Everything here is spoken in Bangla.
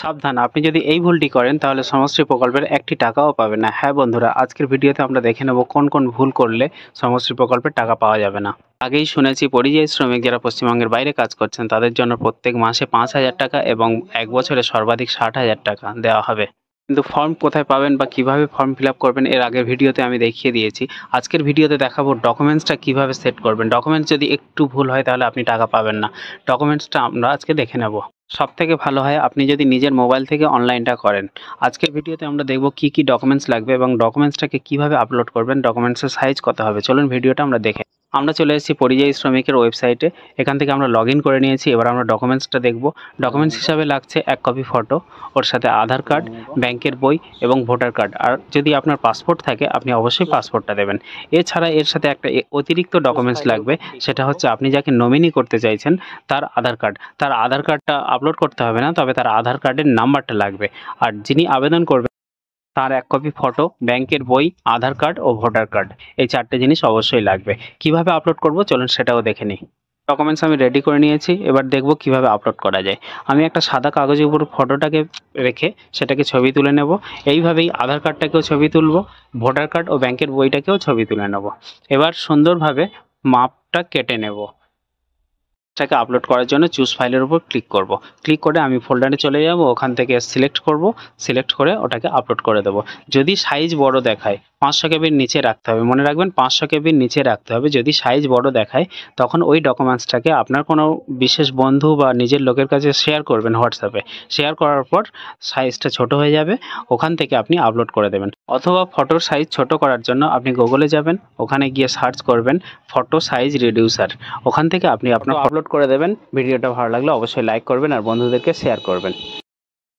সাবধান, আপনি যদি এই ভুলটি করেন তাহলে সমশ্রী প্রকল্পের একটি টাকাও পাবেন না। হ্যাঁ বন্ধুরা, আজকের ভিডিওতে আমরা দেখে নেব কোন কোন ভুল করলে সমশ্রী প্রকল্পের টাকা পাওয়া যাবে না। আগেই শুনেছি পরিযায়ী শ্রমিক যারা পশ্চিমবঙ্গের বাইরে কাজ করছেন তাদের জন্য প্রত্যেক মাসে 5,000 টাকা এবং এক বছরে সর্বাধিক 60,000 টাকা দেওয়া হবে। কিন্তু ফর্ম কোথায় পাবেন বা কিভাবে ফর্ম ফিল আপ করবেন এর আগের ভিডিওতে আমি দেখিয়ে দিয়েছি। আজকের ভিডিওতে দেখাবো ডকুমেন্টসটা কিভাবে সেট করবেন। ডকুমেন্টস যদি একটু ভুল হয় তাহলে আপনি টাকা পাবেন না। ডকুমেন্টসটা আমরা আজকে দেখে নেব। সবথেকে ভালো হয় আপনি যদি নিজের মোবাইল থেকে অনলাইনটা করেন। আজকের ভিডিওতে আমরা দেখব কি কি ডকুমেন্টস লাগবে এবং ডকুমেন্টসটাকে কিভাবে আপলোড করবেন, ডকুমেন্টসের সাইজ কত হবে। চলুন ভিডিওটা আমরা দেখে। আমরা চলে এসেছি পরিযায়ী শ্রমিকের ওয়েবসাইটে। এখান থেকে আমরা লগ ইন করে নিয়েছি। এবার আমরা ডকুমেন্টসটা দেখব। ডকুমেন্টস হিসাবে লাগছে 1 কপি ফটো, ওর সাথে আধার কার্ড, ব্যাংকের বই এবং ভোটার কার্ড। আর যদি আপনার পাসপোর্ট থাকে আপনি অবশ্যই পাসপোর্টটা দেবেন। এছাড়া এর সাথে একটা অতিরিক্ত ডকুমেন্টস লাগবে, সেটা হচ্ছে আপনি যাকে নমিনি করতে চাইছেন তার আধার কার্ড। তার আধার কার্ডটা আপলোড করতে হবে না, তবে তার আধার কার্ডের নাম্বারটা লাগবে। আর যিনি আবেদন করবেন তার 1 কপি ফটো, ব্যাংকের বই, আধার কার্ড ও ভোটার কার্ড, এই 4টে জিনিস অবশ্যই লাগবে। কিভাবে আপলোড করব চলুন সেটাও দেখে নিই। ডকুমেন্টস আমি রেডি করে নিয়েছি, এবার দেখব কিভাবে আপলোড করা যায়। আমি একটা সাদা কাগজের উপর ফটোটাকে রেখে সেটাকে ছবি তুলে নেব। এইভাবেই আধার কার্ডটাকেও ছবি তুলব, ভোটার কার্ড ও ব্যাংকের বইটাকেও ছবি তুলে নেব। এবার সুন্দরভাবে মাপটা কেটে নেব। এটাকে আপলোড করার জন্য চুজ ফাইলের উপর ক্লিক করব। ক্লিক করে আমি ফোল্ডারে চলে যাব, ওখান থেকে সিলেক্ট করব, সিলেক্ট করে ওটাকে আপলোড করে দেব। যদি সাইজ বড় দেখায় 500 কেবির নিচে রাখতে হবে, মনে রাখবেন 500 কেবির নিচে রাখতে হবে। যদি সাইজ বড় দেখায় তখন ওই ডকুমেন্টসটাকে আপনার কোনো বিশেষ বন্ধু বা নিজের লোকের কাছে শেয়ার করবেন হোয়াটসঅ্যাপে। শেয়ার করার পর সাইজটা ছোট হয়ে যাবে, ওখান থেকে আপনি আপলোড করে দেবেন। অথবা ফটোর সাইজ ছোট করার জন্য আপনি গুগলে যাবেন, ওখানে গিয়ে সার্চ করবেন ফটো সাইজ রিডিউসার। ওখান থেকে আপনি আপনার আপলোড করে দেবেন। ভিডিওটা ভালো লাগলে অবশ্যই লাইক করবেন আর বন্ধুদেরকে শেয়ার করবেন।